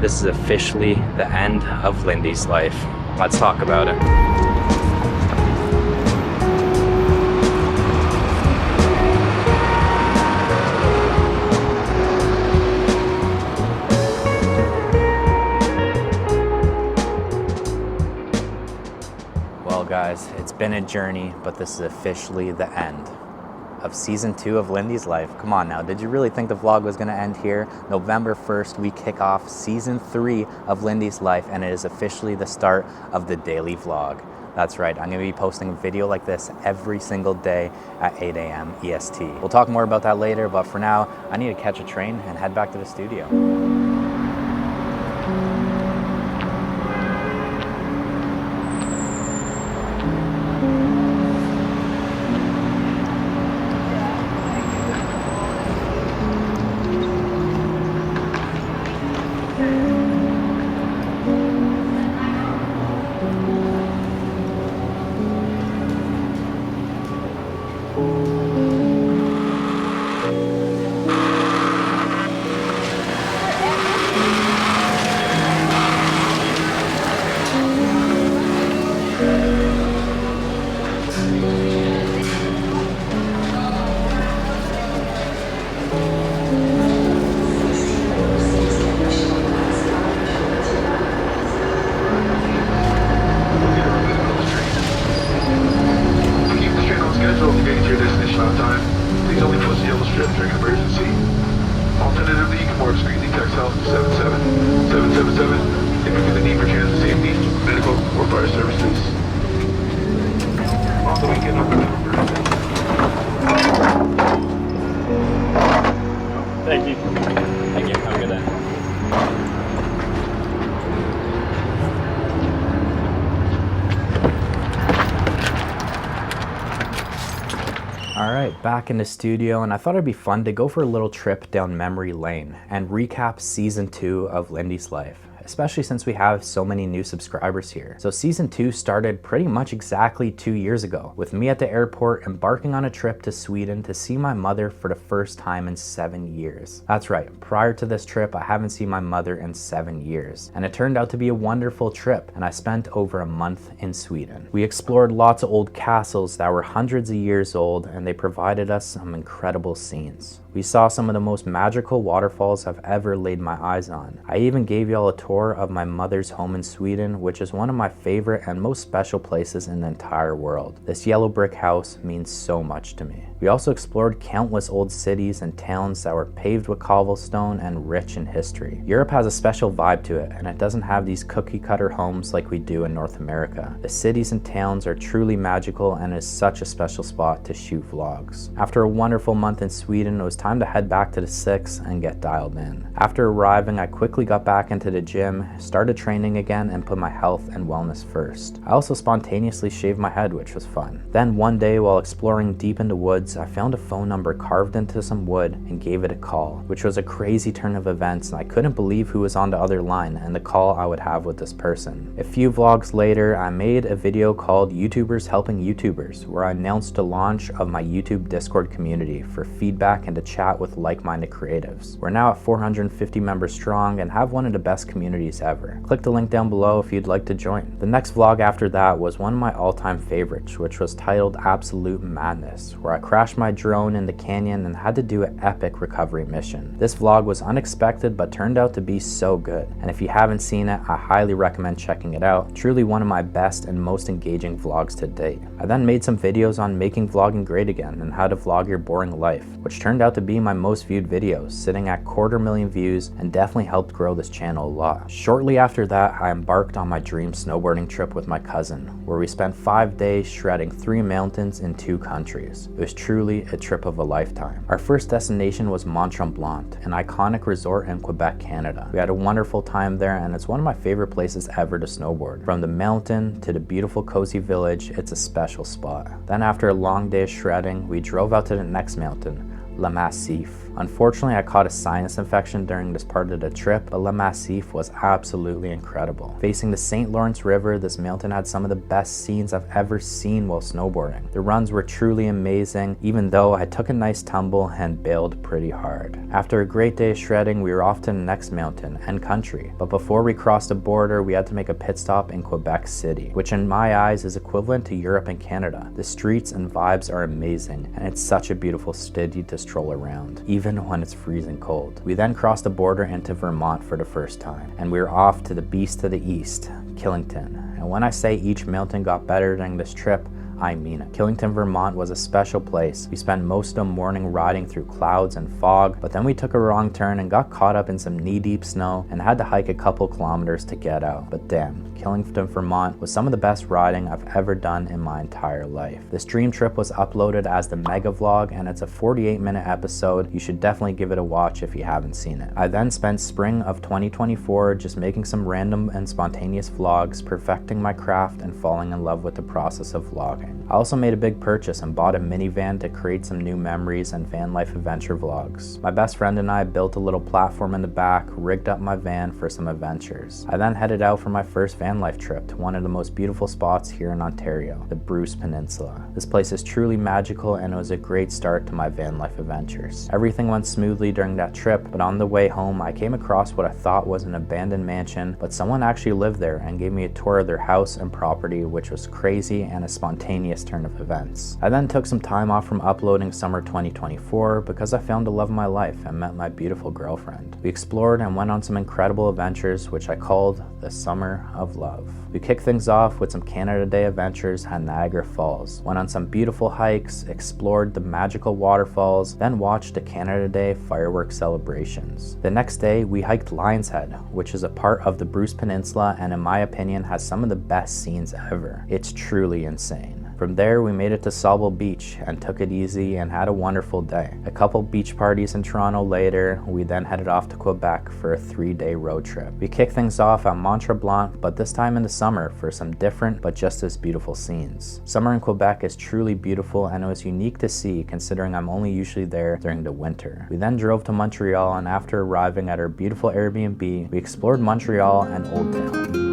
This is officially the end of Lindy's life. Let's talk about it. Well guys, it's been a journey, but this is officially the end of season 2 of Lindy's life. Come on now, did you really think the vlog was gonna end here? November 1st, we kick off season 3 of Lindy's life, and it is officially the start of the daily vlog. That's right, I'm gonna be posting a video like this every single day at 8 a.m. EST. We'll talk more about that later, but for now, I need to catch a train and head back to the studio. Alternatively, you can more discreetly text help 77777 if you feel the need for transit safety, medical, or fire services. On the weekend, Thank you. Thank you. Have a good day. All right, back in the studio, and I thought it'd be fun to go for a little trip down memory lane and recap season 2 of Lindy's life, especially since we have so many new subscribers here. So season 2 started pretty much exactly 2 years ago, with me at the airport embarking on a trip to Sweden to see my mother for the first time in 7 years. That's right, prior to this trip, I haven't seen my mother in 7 years. And it turned out to be a wonderful trip, and I spent over a month in Sweden. We explored lots of old castles that were hundreds of years old, and they provided us some incredible scenes. We saw some of the most magical waterfalls I've ever laid my eyes on. I even gave y'all a tour of my mother's home in Sweden, which is one of my favorite and most special places in the entire world. This yellow brick house means so much to me. We also explored countless old cities and towns that were paved with cobblestone and rich in history. Europe has a special vibe to it, and it doesn't have these cookie cutter homes like we do in North America. The cities and towns are truly magical, and is such a special spot to shoot vlogs. After a wonderful month in Sweden, it was time to head back to the 6 and get dialed in. After arriving, I quickly got back into the gym, started training again, and put my health and wellness first. I also spontaneously shaved my head, which was fun. Then one day, while exploring deep in the woods, I found a phone number carved into some wood and gave it a call, which was a crazy turn of events, and I couldn't believe who was on the other line and the call I would have with this person. A few vlogs later, I made a video called YouTubers Helping YouTubers, where I announced the launch of my YouTube Discord community for feedback and to chat with like-minded creatives. We're now at 450 members strong and have one of the best communities ever. Click the link down below if you'd like to join. The next vlog after that was one of my all-time favorites, which was titled Absolute Madness, where I crashed my drone in the canyon and had to do an epic recovery mission. This vlog was unexpected but turned out to be so good, and if you haven't seen it, I highly recommend checking it out. Truly one of my best and most engaging vlogs to date. I then made some videos on making vlogging great again and how to vlog your boring life, which turned out to be my most viewed videos, sitting at 250,000 views, and definitely helped grow this channel a lot. Shortly after that, I embarked on my dream snowboarding trip with my cousin, where we spent 5 days shredding 3 mountains in 2 countries. It was truly a trip of a lifetime. Our first destination was Mont Tremblant, an iconic resort in Quebec, Canada. We had a wonderful time there, and it's one of my favorite places ever to snowboard. From the mountain to the beautiful cozy village, it's a special spot. Then after a long day of shredding, we drove out to the next mountain, Le Massif. Unfortunately, I caught a sinus infection during this part of the trip, but Le Massif was absolutely incredible. Facing the St. Lawrence River, this mountain had some of the best scenes I've ever seen while snowboarding. The runs were truly amazing, even though I took a nice tumble and bailed pretty hard. After a great day of shredding, we were off to the next mountain and country, but before we crossed the border, we had to make a pit stop in Quebec City, which in my eyes is equivalent to Europe and Canada. The streets and vibes are amazing, and it's such a beautiful city to stroll around, even when it's freezing cold. We then crossed the border into Vermont for the first time, and we were off to the beast to the east, Killington. And when I say each mountain got better during this trip, I mean it. Killington, Vermont was a special place. We spent most of the morning riding through clouds and fog, but then we took a wrong turn and got caught up in some knee-deep snow and had to hike a couple kilometers to get out. But damn, Killington, Vermont was some of the best riding I've ever done in my entire life. This dream trip was uploaded as the mega vlog, and it's a 48-minute episode. You should definitely give it a watch if you haven't seen it. I then spent spring of 2024 just making some random and spontaneous vlogs, perfecting my craft and falling in love with the process of vlogging. I also made a big purchase and bought a minivan to create some new memories and van life adventure vlogs. My best friend and I built a little platform in the back, rigged up my van for some adventures. I then headed out for my first van life trip to one of the most beautiful spots here in Ontario, the Bruce Peninsula. This place is truly magical, and it was a great start to my van life adventures. Everything went smoothly during that trip, but on the way home I came across what I thought was an abandoned mansion, but someone actually lived there and gave me a tour of their house and property, which was crazy and a spontaneous turn of events. I then took some time off from uploading summer 2024 because I found the love of my life and met my beautiful girlfriend. We explored and went on some incredible adventures, which I called the Summer of Love. We kicked things off with some Canada Day adventures at Niagara Falls, went on some beautiful hikes, explored the magical waterfalls, then watched the Canada Day fireworks celebrations. The next day, we hiked Lion's Head, which is a part of the Bruce Peninsula and in my opinion has some of the best scenes ever. It's truly insane. From there, we made it to Sauble Beach and took it easy and had a wonderful day. A couple beach parties in Toronto later, we then headed off to Quebec for a 3-day road trip. We kicked things off at Mont Tremblant, but this time in the summer for some different but just as beautiful scenes. Summer in Quebec is truly beautiful and it was unique to see considering I'm only usually there during the winter. We then drove to Montreal, and after arriving at our beautiful Airbnb, we explored Montreal and Old Town.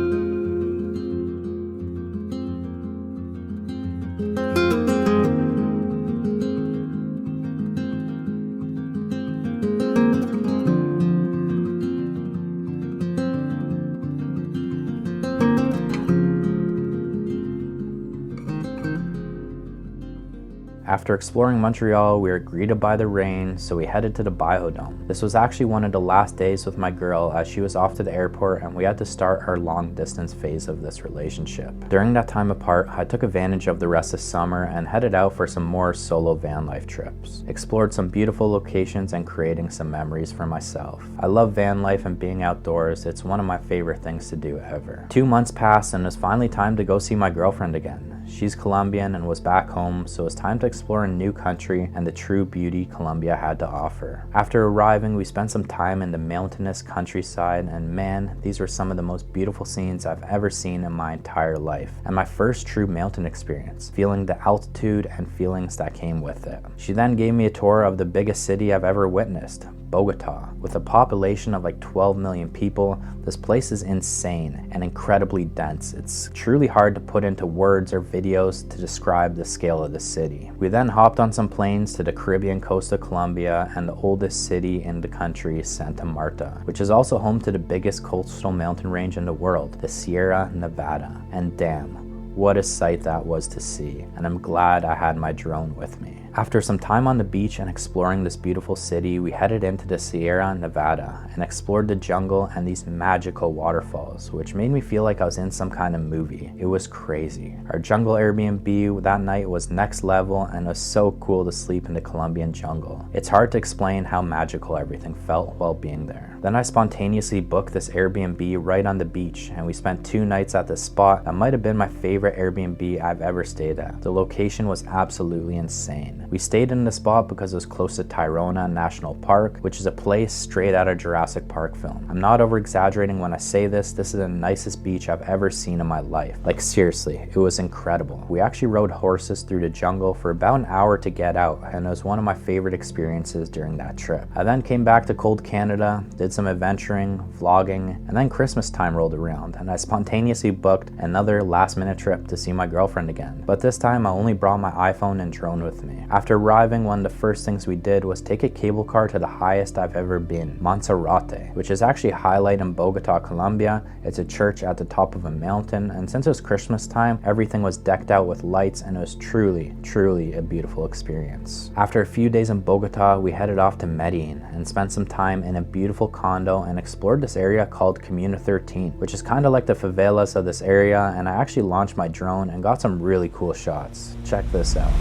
After exploring Montreal, we were greeted by the rain, so we headed to the Biodome. This was actually one of the last days with my girl as she was off to the airport and we had to start our long distance phase of this relationship. During that time apart, I took advantage of the rest of summer and headed out for some more solo van life trips. Explored some beautiful locations and creating some memories for myself. I love van life and being outdoors. It's one of my favorite things to do ever. 2 months passed and it was finally time to go see my girlfriend again. She's Colombian and was back home, so it was time to explore a new country and the true beauty Colombia had to offer. After arriving, we spent some time in the mountainous countryside, and man, these were some of the most beautiful scenes I've ever seen in my entire life, and my first true mountain experience, feeling the altitude and feelings that came with it. She then gave me a tour of the biggest city I've ever witnessed, Bogota. With a population of like 12 million people, this place is insane and incredibly dense. It's truly hard to put into words or videos to describe the scale of the city. We then hopped on some planes to the Caribbean coast of Colombia and the oldest city in the country, Santa Marta, which is also home to the biggest coastal mountain range in the world, the Sierra Nevada. And damn, what a sight that was to see, and I'm glad I had my drone with me. After some time on the beach and exploring this beautiful city, we headed into the Sierra Nevada and explored the jungle and these magical waterfalls, which made me feel like I was in some kind of movie. It was crazy. Our jungle Airbnb that night was next level, and it was so cool to sleep in the Colombian jungle. It's hard to explain how magical everything felt while being there. Then I spontaneously booked this Airbnb right on the beach, and we spent 2 nights at this spot that might have been my favorite Airbnb I've ever stayed at. The location was absolutely insane. We stayed in the spot because it was close to Tayrona National Park, which is a place straight out of Jurassic Park film. I'm not over exaggerating when I say this is the nicest beach I've ever seen in my life. Like seriously, it was incredible. We actually rode horses through the jungle for about an hour to get out, and it was one of my favorite experiences during that trip. I then came back to cold Canada, did some adventuring, vlogging, and then Christmas time rolled around, and I spontaneously booked another last-minute trip to see my girlfriend again. But this time I only brought my iPhone and drone with me. After arriving, one of the first things we did was take a cable car to the highest I've ever been, Monserrate, which is actually a highlight in Bogota, Colombia. It's a church at the top of a mountain, and since it was Christmas time, everything was decked out with lights, and it was truly a beautiful experience. After a few days in Bogota, we headed off to Medellin and spent some time in a beautiful condo and explored this area called Comuna 13, which is kind of like the favelas of this area, and I actually launched my drone and got some really cool shots. Check this out.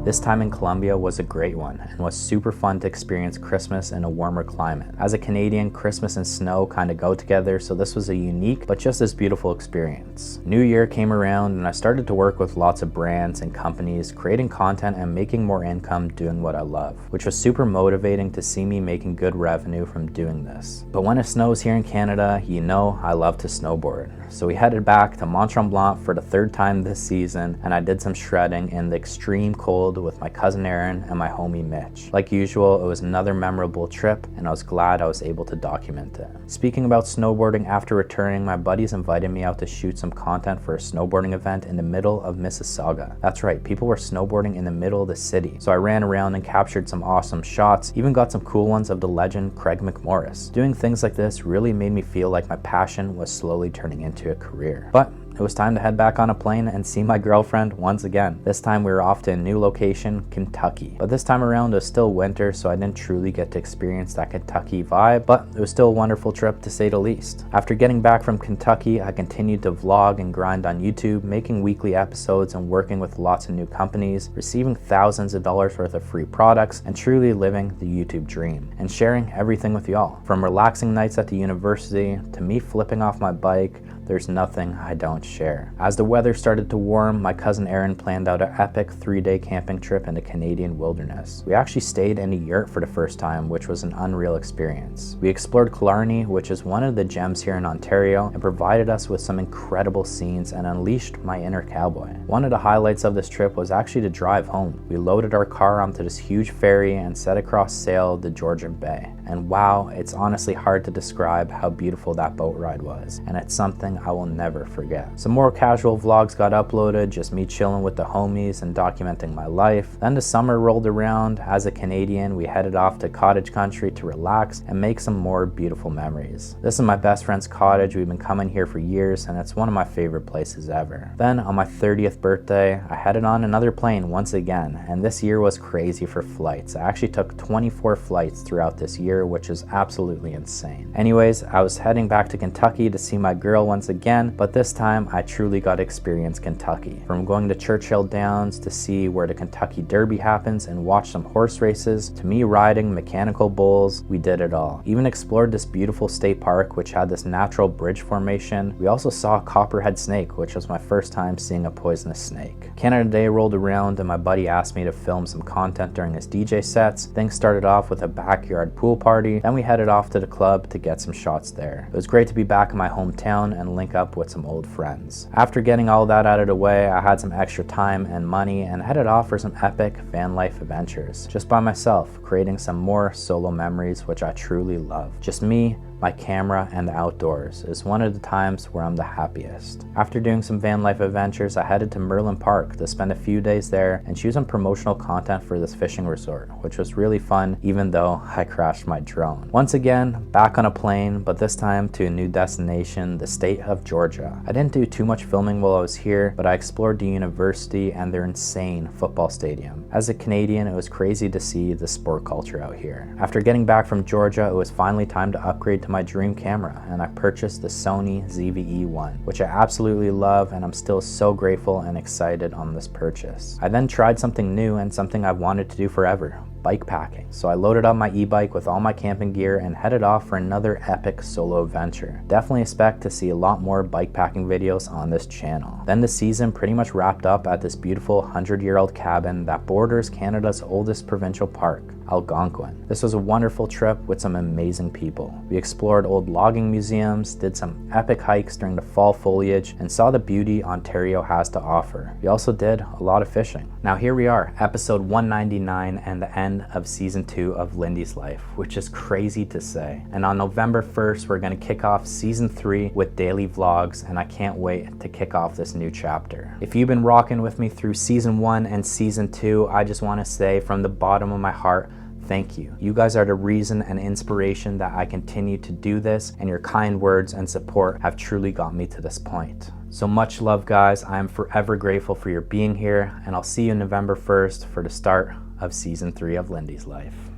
This time in Colombia was a great one and was super fun to experience Christmas in a warmer climate. As a Canadian, Christmas and snow kind of go together, so this was a unique but just as beautiful experience. New Year came around and I started to work with lots of brands and companies, creating content and making more income doing what I love, which was super motivating to see me making good revenue from doing this. But when it snows here in Canada, you know I love to snowboard. So we headed back to Mont Tremblant for the 3rd time this season, and I did some shredding in the extreme cold with my cousin Aaron and my homie Mitch. Like usual, it was another memorable trip, and I was glad I was able to document it. Speaking about snowboarding, after returning, my buddies invited me out to shoot some content for a snowboarding event in the middle of Mississauga. That's right, people were snowboarding in the middle of the city. So I ran around and captured some awesome shots, even got some cool ones of the legend Craig McMorris. Doing things like this really made me feel like my passion was slowly turning into a career. But it was time to head back on a plane and see my girlfriend once again. This time we were off to a new location, Kentucky. But this time around it was still winter, so I didn't truly get to experience that Kentucky vibe, but it was still a wonderful trip to say the least. After getting back from Kentucky, I continued to vlog and grind on YouTube, making weekly episodes and working with lots of new companies, receiving thousands of dollars worth of free products, and truly living the YouTube dream, and sharing everything with y'all. From relaxing nights at the university, to me flipping off my bike, there's nothing I don't share. As the weather started to warm, my cousin Aaron planned out an epic 3-day camping trip in the Canadian wilderness. We actually stayed in a yurt for the first time, which was an unreal experience. We explored Killarney, which is one of the gems here in Ontario, and provided us with some incredible scenes and unleashed my inner cowboy. One of the highlights of this trip was actually the drive home. We loaded our car onto this huge ferry and set across sail the Georgian Bay. And wow, it's honestly hard to describe how beautiful that boat ride was, and it's something I will never forget. Some more casual vlogs got uploaded, just me chilling with the homies and documenting my life. Then the summer rolled around. As a Canadian, we headed off to cottage country to relax and make some more beautiful memories. This is my best friend's cottage. We've been coming here for years, and it's one of my favorite places ever. Then on my 30th birthday, I headed on another plane once again, and this year was crazy for flights. I actually took 24 flights throughout this year, which is absolutely insane. Anyways, I was heading back to Kentucky to see my girl once again, but this time I truly got to experience Kentucky. From going to Churchill Downs to see where the Kentucky Derby happens and watch some horse races, to me riding mechanical bulls, we did it all. Even explored this beautiful state park which had this natural bridge formation. We also saw a copperhead snake, which was my first time seeing a poisonous snake. Canada Day rolled around and my buddy asked me to film some content during his DJ sets. Things started off with a backyard pool party, then we headed off to the club to get some shots there. It was great to be back in my hometown and link up with some old friends. After getting all that out of the way, I had some extra time and money and headed off for some epic van life adventures, just by myself, creating some more solo memories which I truly love. Just me, my camera, and the outdoors is one of the times where I'm the happiest. After doing some van life adventures, I headed to Merlin Park to spend a few days there and shoot some promotional content for this fishing resort, which was really fun even though I crashed my drone. Once again, back on a plane, but this time to a new destination, the state of Georgia. I didn't do too much filming while I was here, but I explored the university and their insane football stadium. As a Canadian, it was crazy to see the sport culture out here. After getting back from Georgia, it was finally time to upgrade to my dream camera, and I purchased the Sony ZV-E1, which I absolutely love, and I'm still so grateful and excited on this purchase. I then tried something new and something I wanted to do forever: bike packing. So I loaded up my e-bike with all my camping gear and headed off for another epic solo adventure. Definitely expect to see a lot more bike packing videos on this channel. Then the season pretty much wrapped up at this beautiful 100-year-old cabin that borders Canada's oldest provincial park, Algonquin. This was a wonderful trip with some amazing people. We explored old logging museums, did some epic hikes during the fall foliage, and saw the beauty Ontario has to offer. We also did a lot of fishing. Now here we are, episode 199 and the end of season 2 of Lindy's Life, which is crazy to say. And on November 1st, we're gonna kick off season 3 with daily vlogs, and I can't wait to kick off this new chapter. If you've been rocking with me through season 1 and season 2, I just wanna say from the bottom of my heart, thank you. You guys are the reason and inspiration that I continue to do this, and your kind words and support have truly got me to this point. So much love, guys. I am forever grateful for your being here, and I'll see you November 1st for the start of season 3 of Lindy's Life.